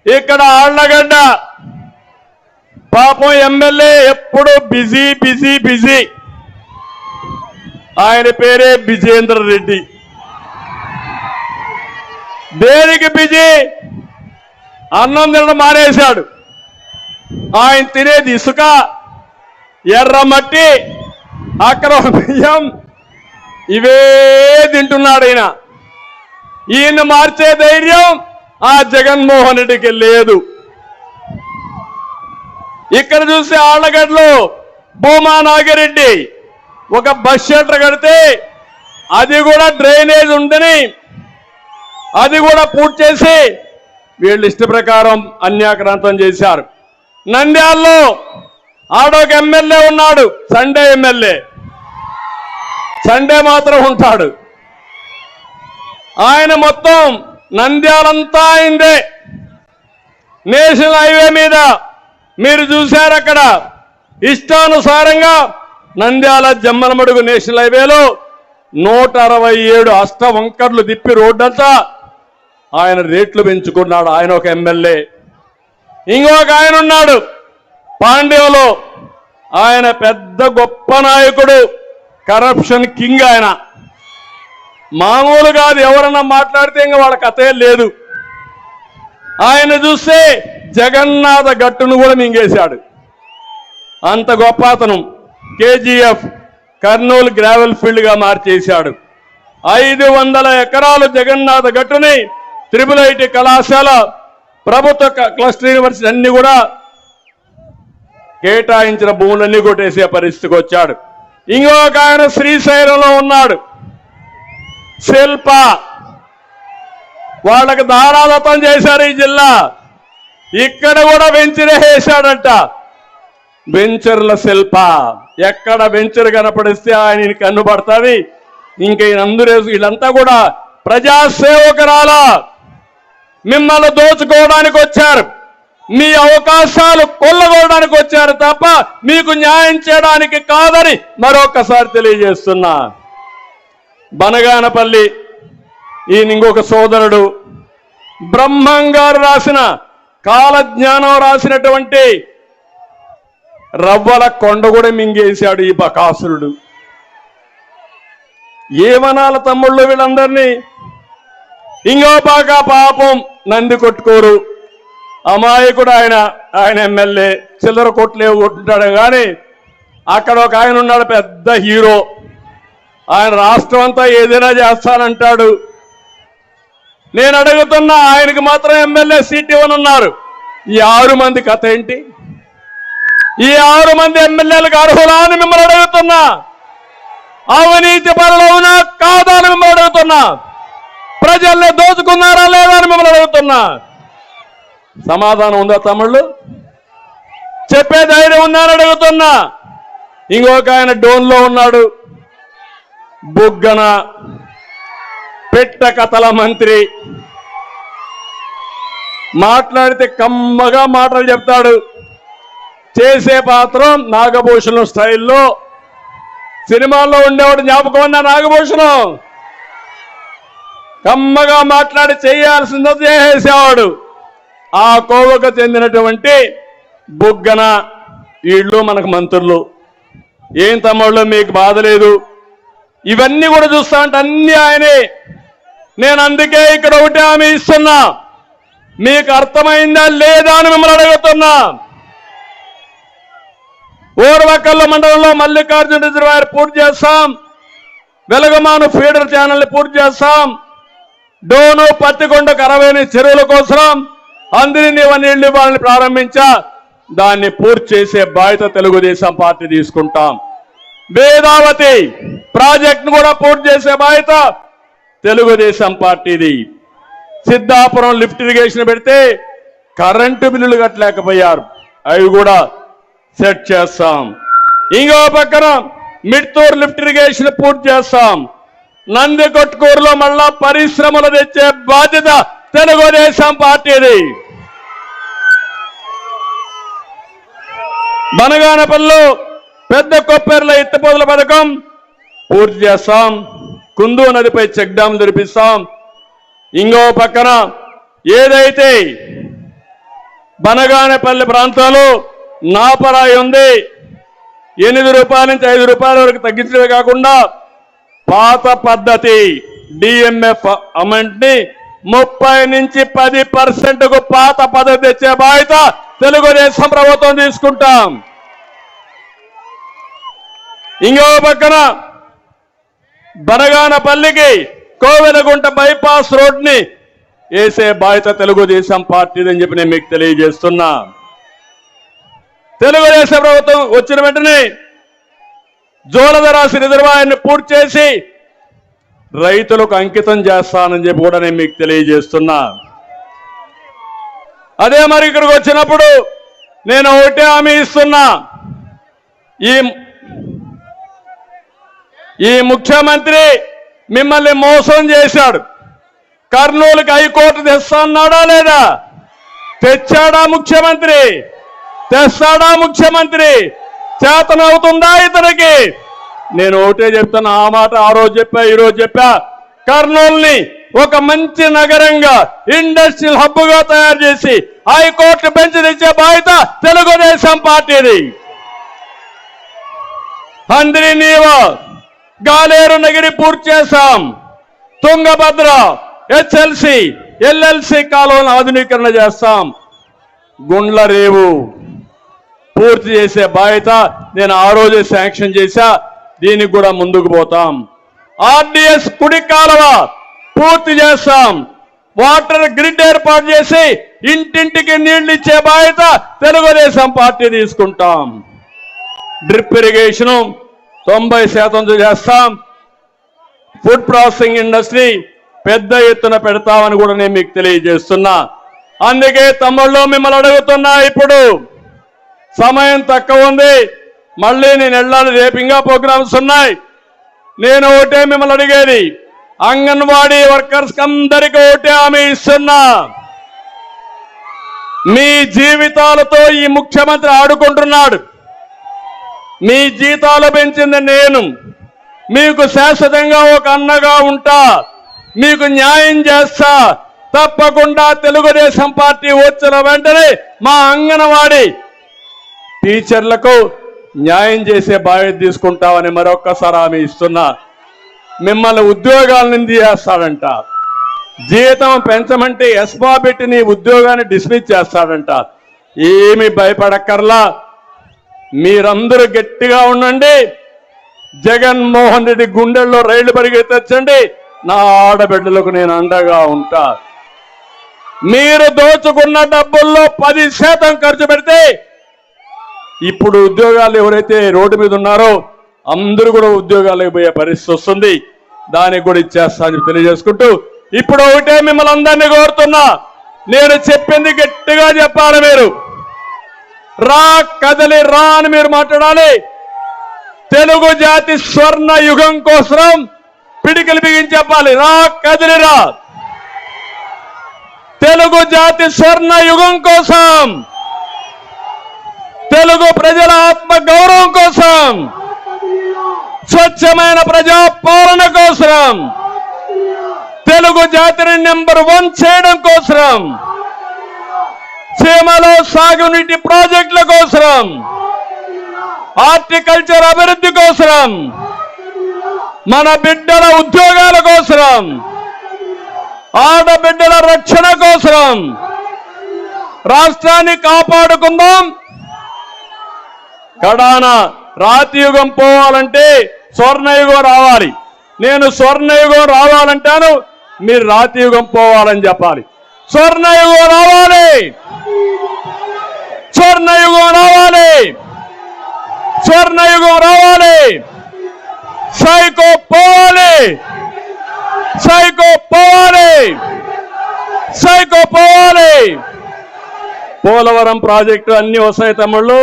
ఇక్కడ ఆళ్లగడ్డ పాపం ఎమ్మెల్యే ఎప్పుడు బిజీ బిజీ బిజీ. ఆయన పేరే విజేంద్ర రెడ్డి. దేనికి బిజీ? అన్నం తినడం మానేశాడు. ఆయన తినేది ఇసుక, ఎర్రమట్టి, అక్రమ బియ్యం, ఇవే తింటున్నాడు. ఈయన మార్చే ధైర్యం ఆ జగన్మోహన్ రెడ్డికి లేదు. ఇక్కడ చూస్తే ఆళ్లగడ్డలో భూమా నాగిరెడ్డి ఒక బస్ షెల్టర్ కడితే అది కూడా డ్రైనేజ్ ఉందని అది కూడా పూర్తి చేసి వీళ్ళు ఇష్ట ప్రకారం అన్యాక్రాంతం చేశారు. నంద్యాలలో ఆడొక ఎమ్మెల్యే ఉన్నాడు, సండే ఎమ్మెల్యే. సండే మాత్రం ఉంటాడు. ఆయన మొత్తం నంద్యాలంతా అయిందే. నేషనల్ హైవే మీద మీరు చూశారు, అక్కడ ఇష్టానుసారంగా నంద్యాల జమ్మలమడుగు నేషనల్ హైవేలో 167 అష్టవంకర్లు తిప్పి రోడ్డంతా ఆయన రేట్లు పెంచుకున్నాడు. ఆయన ఒక ఎమ్మెల్యే. ఇంకొక ఆయన ఉన్నాడు పాండ్యంలో. ఆయన పెద్ద గొప్ప నాయకుడు, కరప్షన్ కింగ్. ఆయన మామూలు కాదు. ఎవరన్నా మాట్లాడితే ఇంకా వాళ్ళ కథే లేదు. ఆయన చూస్తే జగన్నాథ గట్టును కూడా మింగేశాడు. అంత గొప్ప అతను. కేజీఎఫ్ కర్నూలు గ్రావెల్ ఫీల్డ్ గా మార్చేశాడు. 500 ఎకరాలు జగన్నాథ గట్టుని ట్రిపుల్ ఐటీ కళాశాల, ప్రభుత్వ క్లస్టర్ యూనివర్సిటీ అన్ని కూడా కేటాయించిన భూములన్నీ కొట్టేసే పరిస్థితికి వచ్చాడు. ఇంకొక ఆయన శ్రీశైలంలో ఉన్నాడు, శిల్ప. వాళ్ళకి దారాదత్తం చేశారు ఈ జిల్లా. ఇక్కడ కూడా వెంచరే వేశాడంట. వెంచర్ల శిల్ప. ఎక్కడ వెంచర్ కనపడిస్తే ఆయన కన్నుపడతావి. ఇంక అందరూ వీళ్ళంతా కూడా ప్రజాసేవకురాల. మిమ్మల్ని దోచుకోవడానికి వచ్చారు, మీ అవకాశాలు కొల్లగొనడానికి వచ్చారు తప్ప మీకు న్యాయం చేయడానికి కాదని మరొకసారి తెలియజేస్తున్నా. బనగానపల్లి ఈయన ఇంకొక సోదరుడు బ్రహ్మం గారు రాసిన కాలజ్ఞానం రాసినటువంటి రవ్వల కొండ కూడా మింగేశాడు ఈ బకాసురుడు. ఏమనాల తమ్ముళ్ళు వీళ్ళందరినీ? ఇంకో బాగా పాపం నంది కొట్టుకోరు అమాయకుడు. ఆయన ఎమ్మెల్యే చిల్లర కొట్లేవు కొట్టుంటాడు. కానీ అక్కడ ఒక ఆయన ఉన్నాడు, పెద్ద హీరో. ఆయన రాష్ట్రం అంతా ఏదైనా చేస్తానంటాడు. నేను అడుగుతున్నా, ఆయనకి మాత్రం ఎమ్మెల్యే సీట్ ఇవ్వనున్నారు. ఈ 6 మంది కథ ఏంటి? ఈ 6 మంది ఎమ్మెల్యేలకు అర్హులా అని మిమ్మల్ని అడుగుతున్నా. అవినీతి పరులవునా కాదా అని మిమ్మల్ని అడుగుతున్నా. ప్రజల్ని దోచుకున్నారా లేదా అని మిమ్మల్ని అడుగుతున్నా. సమాధానం ఉందా తమ్ముళ్ళు? చెప్పే ధైర్యం ఉందా అని అడుగుతున్నా. ఇంకొక ఆయన డోన్లో ఉన్నాడు, బుగ్గన, పెట్ట కథల మంత్రి. మాట్లాడితే కమ్మగా మాటలు చెప్తాడు. చేసే పాత్రం నాగభూషణం స్టైల్లో. సినిమాల్లో ఉండేవాడు జ్ఞాపకం ఉందా? నాగభూషణం కమ్మగా మాట్లాడి చేయాల్సిందో చేసేవాడు. ఆ కోవకు చెందినటువంటి బుగ్గన, వీళ్ళు మనకు మంత్రులు. ఏం తమ్ముళ్ళు మీకు బాధ లేదు? ఇవన్నీ కూడా చూస్తా అంటే అన్ని ఆయనే. నేను అందుకే ఇక్కడ ఒకటి హామీ ఇస్తున్నా, మీకు అర్థమైందా లేదా అని మిమ్మల్ని అడుగుతున్నా. ఓర్వకల్ల మండలంలో మల్లికార్జున రిజర్వాయర్ పూర్తి చేస్తాం. వెలగమాను ఫీడర్ ఛానల్ని పూర్తి చేస్తాం. డోను పత్తికొండకు 60 చెరువుల కోసం అందరి నీళ్ళు ఇవ్వాలని ప్రారంభించా. దాన్ని పూర్తి చేసే బాధ్యత తెలుగుదేశం పార్టీ తీసుకుంటాం. వేదావతి ప్రాజెక్టును కూడా పూర్తి చేసే బాధ్యత తెలుగుదేశం పార్టీది. సిద్ధాపురం లిఫ్ట్ ఇరిగేషన్ పెడితే కరెంటు బిల్లులు కట్టలేకపోయారు, అవి కూడా సెట్ చేస్తాం. ఇంకో పక్కన మిడ్తూరు లిఫ్ట్ ఇరిగేషన్ పూర్తి చేస్తాం. నంది కొట్కూరులో మళ్ళా పరిశ్రమలు తెచ్చే బాధ్యత తెలుగుదేశం పార్టీది. బనగానపల్లిలో పెద్ద కొప్పేరుల ఎత్తిపోతల పథకం పూర్తి చేస్తాం. కుందు నదిపై చెక్ డ్యాం తెరిపిస్తాం. ఇంకో పక్కన ఏదైతే బనగానేపల్లి ప్రాంతాలు నాపరాయి ఉంది. 8 రూపాయల నుంచి 5 రూపాయల వరకు తగ్గించడమే కాకుండా పాత పద్ధతి డిఎంఎఫ్ అమౌంట్ ని 30 నుంచి 10% పాత పద్ధతి తెచ్చే బాధ్యత తెలుగుదేశం ప్రభుత్వం తీసుకుంటాం. ఇంకో పక్కన బనగానపల్లికి కోవెలగుంట బైపాస్ రోడ్ ని వేసే బాధ్యత తెలుగుదేశం పార్టీదని చెప్పి నేను మీకు తెలియజేస్తున్నా. తెలుగుదేశం ప్రభుత్వం వచ్చిన వెంటనే జోలదరాసి రిజర్వాయర్ని పూర్తి చేసి రైతులకు అంకితం చేస్తానని చెప్పి కూడా నేను మీకు తెలియజేస్తున్నా. అదే మరి ఇక్కడికి వచ్చినప్పుడు నేను ఒకటే హామీ ఇస్తున్నా. ఈ ముఖ్యమంత్రి మిమ్మల్ని మోసం చేశాడు. కర్నూలుకి హైకోర్టు తెస్తా అన్నాడా లేదా? తెచ్చాడా ముఖ్యమంత్రి? తెస్తాడా ముఖ్యమంత్రి? చేతనవుతుందా ఇతనికి? నేను ఒకటే చెప్తాను, ఆ మాట ఆ రోజు చెప్పా, ఈ రోజు చెప్పా. కర్నూలుని ఒక మంచి నగరంగా ఇండస్ట్రియల్ హబ్ గా తయారు చేసి హైకోర్టు బెంచ్ తెచ్చే బాధ్యత తెలుగుదేశం పార్టీది. హంద్రి నీవా గాలేరు నగిరి పూర్తి చేశాం. తుంగభద్ర హెచ్ఎల్సి ఎల్ఎల్సి కాలువలను ఆధునీకరణ చేస్తాం. గుండ్ల రేవు పూర్తి చేసే బాధ్యత నేను ఆ రోజే శాంక్షన్ చేశా. దీనికి కూడా ముందుకు పోతాం. ఆర్డీఎస్ కుడి కాలువ పూర్తి చేస్తాం. వాటర్ గ్రిడ్ ఏర్పాటు చేసి ఇంటింటికి నీళ్లు ఇచ్చే బాధ్యత తెలుగుదేశం పార్టీ తీసుకుంటాం. డ్రిప్ ఇరిగేషన్ 90% చేస్తాం. ఫుడ్ ప్రాసెసింగ్ ఇండస్ట్రీ పెద్ద ఎత్తున పెడతామని కూడా నేను మీకు తెలియజేస్తున్నా. అందుకే తమ్ముళ్ళు మిమ్మల్ని అడుగుతున్నా, ఇప్పుడు సమయం తక్కువ ఉంది, మళ్ళీ నేను వెళ్ళాలి, రేపు ఇంకా ప్రోగ్రామ్స్ ఉన్నాయి. నేను ఒకటే మిమ్మల్ని అడిగేది, అంగన్వాడీ వర్కర్స్ అందరికీ ఒకటే హామీ ఇస్తున్నా. మీ జీవితాలతో ఈ ముఖ్యమంత్రి ఆడుకుంటున్నాడు. మీ జీతాలు పెంచింది నేను. మీకు శాశ్వతంగా ఒక అన్నగా ఉంటా, మీకు న్యాయం చేస్తా. తప్పకుండా తెలుగుదేశం పార్టీ వచ్చిన వెంటనే మా అంగన్వాడీ టీచర్లకు న్యాయం చేసే బాధ్యత తీసుకుంటామని మరొక్కసారి హామీ ఇస్తున్నా. మిమ్మల్ని ఉద్యోగాల నుంచి చేస్తాడంట. జీతం పెంచమంటే ఎస్మా పెట్టి నీ ఉద్యోగాన్ని డిస్మిస్ చేస్తాడంట. ఏమి భయపడక్కర్లా, మీరందరూ గట్టిగా ఉండండి. జగన్మోహన్ రెడ్డి గుండెల్లో రైళ్లు పరిగెత్తచ్చండి. నా ఆడబిడ్డలకు నేను అండగా ఉంటా. మీరు దోచుకున్న డబ్బుల్లో 10% ఖర్చు పెడితే ఇప్పుడు ఉద్యోగాలు ఎవరైతే రోడ్డు మీద ఉన్నారో అందరూ కూడా ఉద్యోగాలకు పోయే పరిస్థితి వస్తుంది. దానికి కూడా ఇచ్చేస్తా అని తెలియజేసుకుంటూ ఇప్పుడు ఒకటే మిమ్మల్ని అందరినీ కోరుతున్నా, నేను చెప్పింది గట్టిగా చెప్పాలి. మీరు రా కదలి రా అని మీరు మాట్లాడాలి. తెలుగు జాతి స్వర్ణ యుగం కోసం పిడికిలు బిగించి చెప్పాలి. రా కదిలి రా. తెలుగు జాతి స్వర్ణ యుగం కోసం, తెలుగు ప్రజల ఆత్మ గౌరవం కోసం, స్వచ్ఛమైన ప్రజా పాలన కోసం, తెలుగు జాతిని నెంబర్ 1 చేయడం కోసం, సీమలో సాగునీటి ప్రాజెక్టుల కోసం, హార్టికల్చర్ అభివృద్ధి కోసం, మన బిడ్డల ఉద్యోగాల కోసం, ఆడబిడ్డల రక్షణ కోసం రాష్ట్రాన్ని కాపాడుకుందాం. కడాన రాతియుగం పోవాలంటే స్వర్ణయుగం రావాలి. నేను స్వర్ణయుగం రావాలంటాను, మీరు రాతియుగం పోవాలని చెప్పాలి. స్వర్ణయుగం రావాలి, స్వర్ణయుగం రావాలి, స్వర్ణయుగం రావాలి. సైకో పోవాలి, సైకో పోవాలి, సైకో పోవాలి. పోలవరం ప్రాజెక్టు అన్ని వస్తాయి తమ్ముళ్ళు.